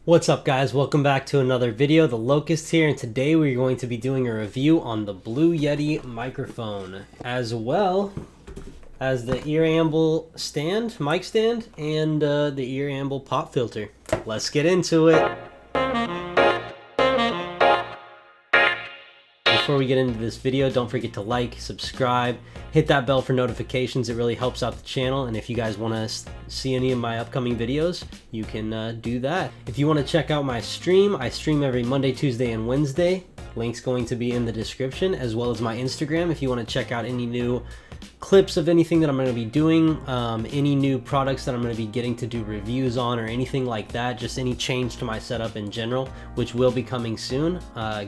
What's up guys, welcome back to another video. The Locust here, and today we're going to be doing a review on the Blue Yeti microphone, as well as the Earamble mic stand, and the Earamble pop filter. Let's get into it. Before we get into this video, don't forget to like, subscribe, hit that bell for notifications. It really helps out the channel, and if you guys want to see any of my upcoming videos, you can do that. If you want to check out my stream, I stream every Monday, Tuesday, and Wednesday. Link's going to be in the description, as well as my Instagram if you want to check out any new clips of anything that I'm going to be doing, any new products that I'm going to be getting to do reviews on, or anything like that, just any change to my setup in general, which will be coming soon.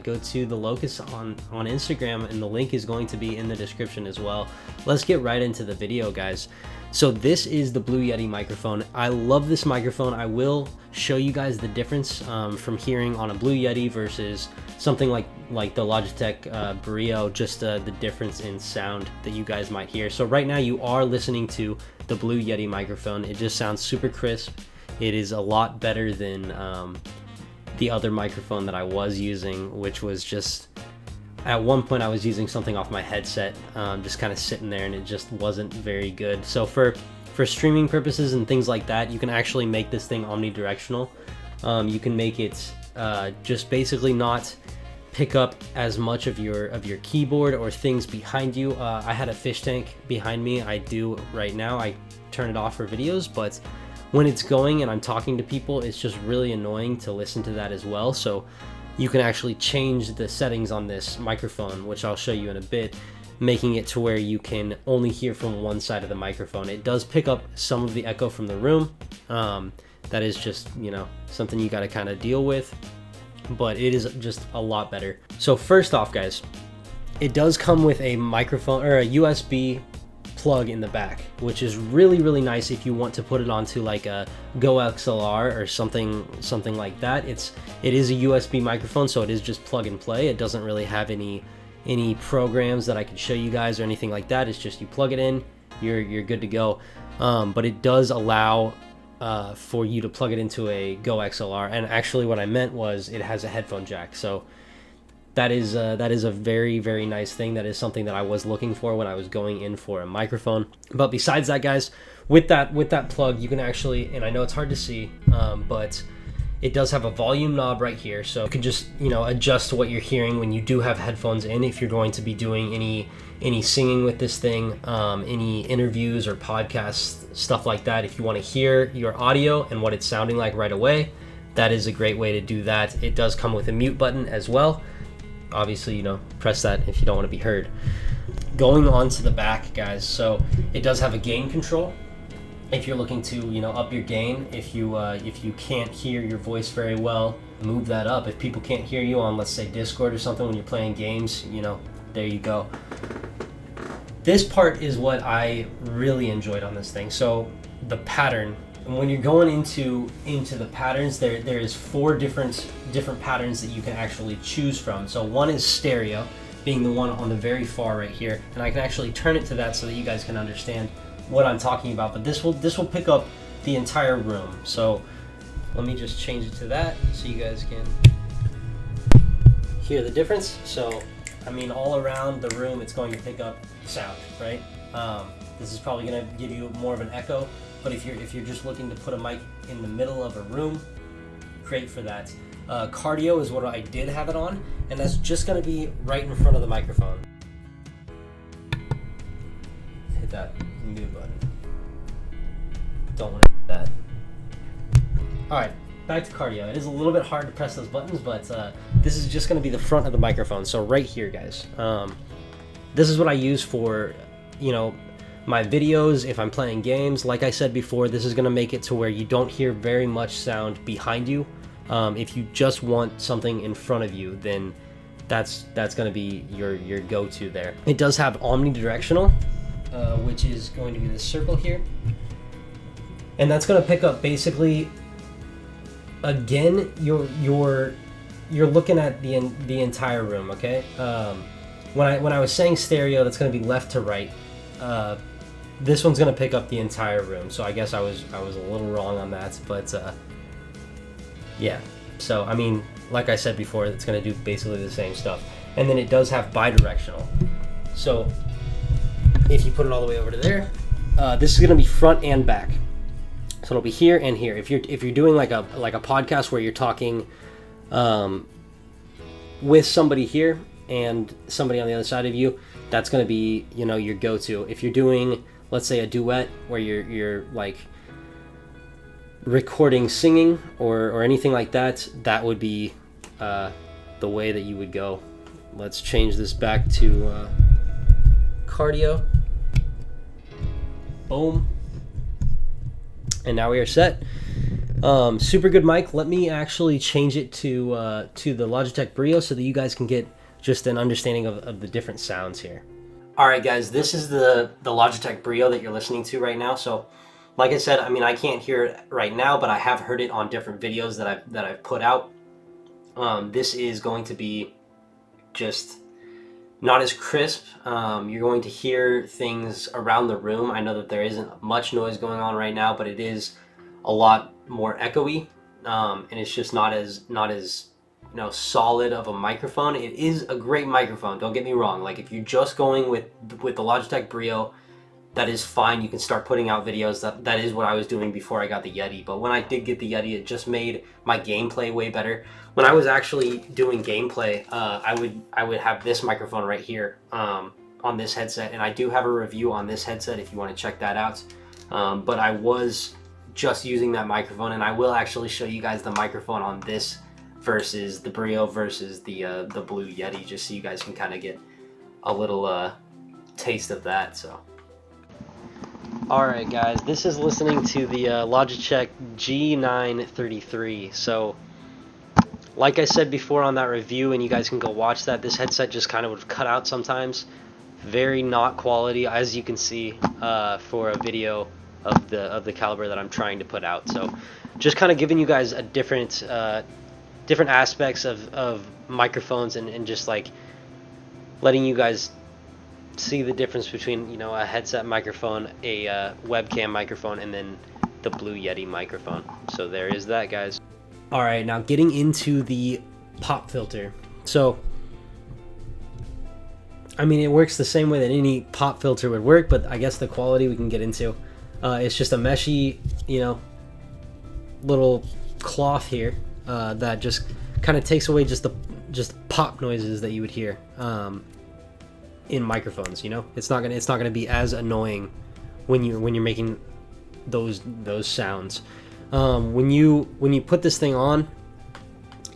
Go to the Locust on Instagram, and the link is going to be in the description as well. Let's get right into the video, guys. So this is the Blue Yeti microphone. I love this microphone. I will show you guys the difference from hearing on a Blue Yeti versus something like the Logitech Brio, just the difference in sound that you guys might hear. So right now you are listening to the Blue Yeti microphone. It just sounds super crisp. It is a lot better than the other microphone that I was using, which was just, at one point I was using something off my headset, just kind of sitting there, and it just wasn't very good. So for streaming purposes and things like that, you can actually make this thing omnidirectional. You can make it just basically not pick up as much of your keyboard or things behind you. I had a fish tank behind me. I do right now. I turn it off for videos, but when it's going and I'm talking to people, it's just really annoying to listen to that as well. So you can actually change the settings on this microphone, which I'll show you in a bit, making it to where you can only hear from one side of the microphone. It does pick up some of the echo from the room. That is just, something you got to kind of deal with, but it is just a lot better. So first off, guys, it does come with a microphone or a USB plug in the back, which is really nice if you want to put it onto like a Go XLR or something like that. It is a USB microphone, so it is just plug and play. It doesn't really have any programs that I could show you guys or anything like that. It's just you plug it in, you're good to go. But it does allow for you to plug it into a Go XLR, and actually what I meant was it has a headphone jack. So that is a very nice thing. That is something that I was looking for when I was going in for a microphone. But besides that, guys, with that plug, you can actually, and I know it's hard to see, but it does have a volume knob right here, so you can just adjust what you're hearing when you do have headphones in. If you're going to be doing any singing with this thing, any interviews or podcasts, stuff like that, if you want to hear your audio and what it's sounding like right away, that is a great way to do that. It does come with a mute button as well. Obviously, press that if you don't want to be heard. Going on to the back, guys, so it does have a gain control. If you're looking to, up your gain, if you can't hear your voice very well, move that up. If people can't hear you on, let's say, Discord or something when you're playing games, there you go. This part is what I really enjoyed on this thing. So the pattern, and when you're going into the patterns, there is 4 different patterns that you can actually choose from. So one is stereo, being the one on the very far right here, and I can actually turn it to that so that you guys can understand what I'm talking about. But this will pick up the entire room. So let me just change it to that so you guys can hear the difference. So all around the room, it's going to pick up sound, right? This is probably going to give you more of an echo, but if you're just looking to put a mic in the middle of a room, great for that. Cardio is what I did have it on, and that's just going to be right in front of the microphone. Hit that mute button. Don't want to hit that. Alright, back to cardio. It is a little bit hard to press those buttons, but this is just going to be the front of the microphone. So right here, guys, this is what I use for my videos. If I'm playing games, like I said before, this is going to make it to where you don't hear very much sound behind you. If you just want something in front of you, then that's going to be your go-to there. It does have omnidirectional, which is going to be this circle here, and that's going to pick up basically, again, you're looking at the entire room. Okay, when I was saying stereo, that's going to be left to right. This one's going to pick up the entire room, so I guess I was a little wrong on that, but Yeah, so I mean, like I said before, it's going to do basically the same stuff. And then it does have bi-directional. So if you put it all the way over to there, this is going to be front and back. So it'll be here and here. If you're doing like a podcast where you're talking with somebody here and somebody on the other side of you, that's going to be, you know, your go-to. If you're doing, let's say, a duet where you're like recording singing or anything like that, that would be the way that you would go. Let's change this back to cardio. Boom. And now we are set. Super good mic. Let me actually change it to the Logitech Brio so that you guys can get just an understanding of the different sounds here. All right, guys, this is the Logitech Brio that you're listening to right now. So, like I said, I mean, I can't hear it right now, but I have heard it on different videos that I've put out. This is going to be just not as crisp. You're going to hear things around the room. I know that there isn't much noise going on right now, but it is a lot more echoey, and it's just not as you know, solid of a microphone. It is a great microphone, don't get me wrong. Like, if you're just going with the Logitech Brio, that is fine. You can start putting out videos. That is what I was doing before I got the Yeti. But when I did get the Yeti, it just made my gameplay way better. When I was actually doing gameplay, I would have this microphone right here on this headset, and I do have a review on this headset if you want to check that out. But I was just using that microphone, and I will actually show you guys the microphone on this versus the Brio versus the Blue Yeti, just so you guys can kind of get a little taste of that. So. Alright guys, this is listening to the Logitech G933. So, like I said before on that review, and you guys can go watch that, this headset just kind of would cut out sometimes. Very not quality, as you can see, for a video of the caliber that I'm trying to put out. So, just kind of giving you guys a different aspects of microphones, and just like letting you guys see the difference between, you know, a headset microphone, a webcam microphone, and then the Blue Yeti microphone. So there is that, guys. All right, now getting into the pop filter. So, I mean, it works the same way that any pop filter would work, but I guess the quality we can get into. It's just a meshy, you know, little cloth here that just kind of takes away just pop noises that you would hear in microphones. You know, it's not gonna be as annoying when you're making those sounds. When you put this thing on,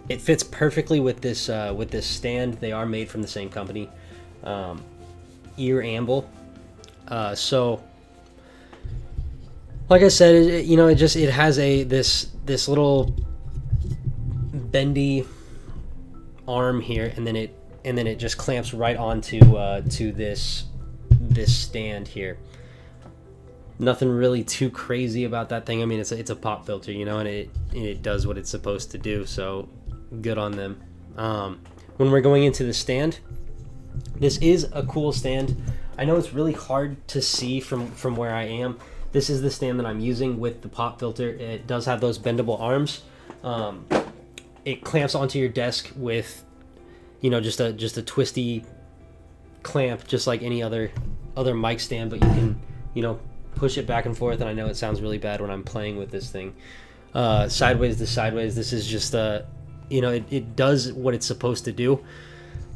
it fits perfectly with this stand. They are made from the same company, Earamble. So, like I said, it has this little bendy arm here, and then it just clamps right onto to this stand here. Nothing really too crazy about that thing. I mean, it's a pop filter, you know, and it does what it's supposed to do. So good on them. When we're going into the stand, this is a cool stand. I know it's really hard to see from where I am. This is the stand that I'm using with the pop filter. It does have those bendable arms. It clamps onto your desk with, you know, just a twisty clamp, just like any other mic stand, but you can, you know, push it back and forth. And I know it sounds really bad when I'm playing with this thing. Sideways to sideways. This is just you know, it does what it's supposed to do.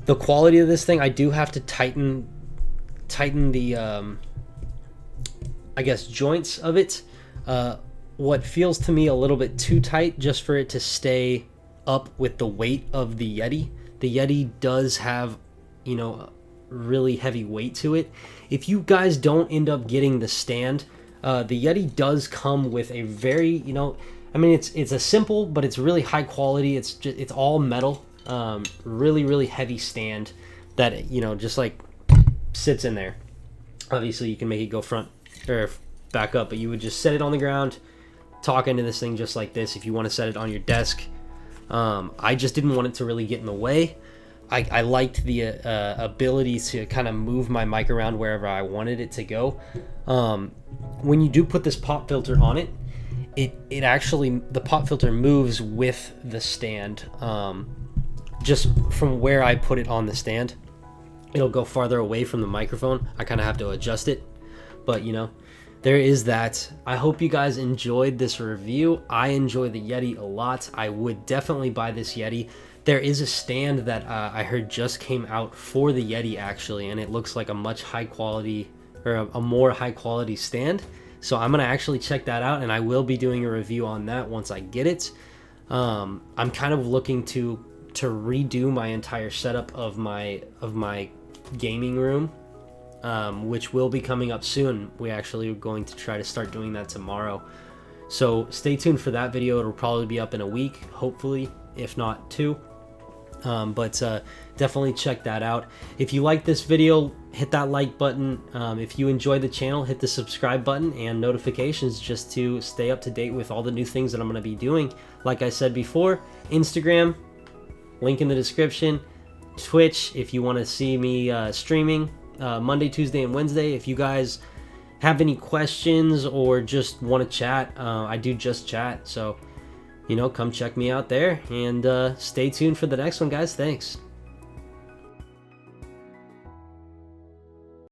The quality of this thing, I do have to tighten the I guess joints of it. What feels to me a little bit too tight, just for it to stay up with the weight of the Yeti. The Yeti does have, you know, really heavy weight to it. If you guys don't end up getting the stand, the Yeti does come with a very, you know, I mean, it's a simple, but it's really high quality. It's all metal, really heavy stand that, you know, just like sits in there. Obviously, you can make it go front or back up, but you would just set it on the ground, talk into this thing just like this. If you want to set it on your desk, I just didn't want it to really get in the way. I liked the ability to kind of move my mic around wherever I wanted it to go. When you do put this pop filter on it, it actually, the pop filter moves with the stand. Just from where I put it on the stand, it'll go farther away from the microphone. I kind of have to adjust it, but you know, there is that. I hope you guys enjoyed this review. I enjoy the Yeti a lot. I would definitely buy this Yeti. There is a stand that I heard just came out for the Yeti actually, and it looks like a much high quality, or a more high quality stand. So I'm gonna actually check that out, and I will be doing a review on that once I get it. I'm kind of looking to redo my entire setup of my gaming room, which will be coming up soon. We actually are going to try to start doing that tomorrow. So stay tuned for that video. It'll probably be up in a week, hopefully, if not 2. But definitely check that out. If you like this video, hit that like button. If you enjoy the channel, hit the subscribe button and notifications just to stay up to date with all the new things that I'm going to be doing. Like I said before, Instagram, link in the description. Twitch, if you want to see me streaming Monday, Tuesday, and Wednesday. If you guys have any questions or just want to chat, I do just chat. So, you know, come check me out there, and stay tuned for the next one, guys. Thanks.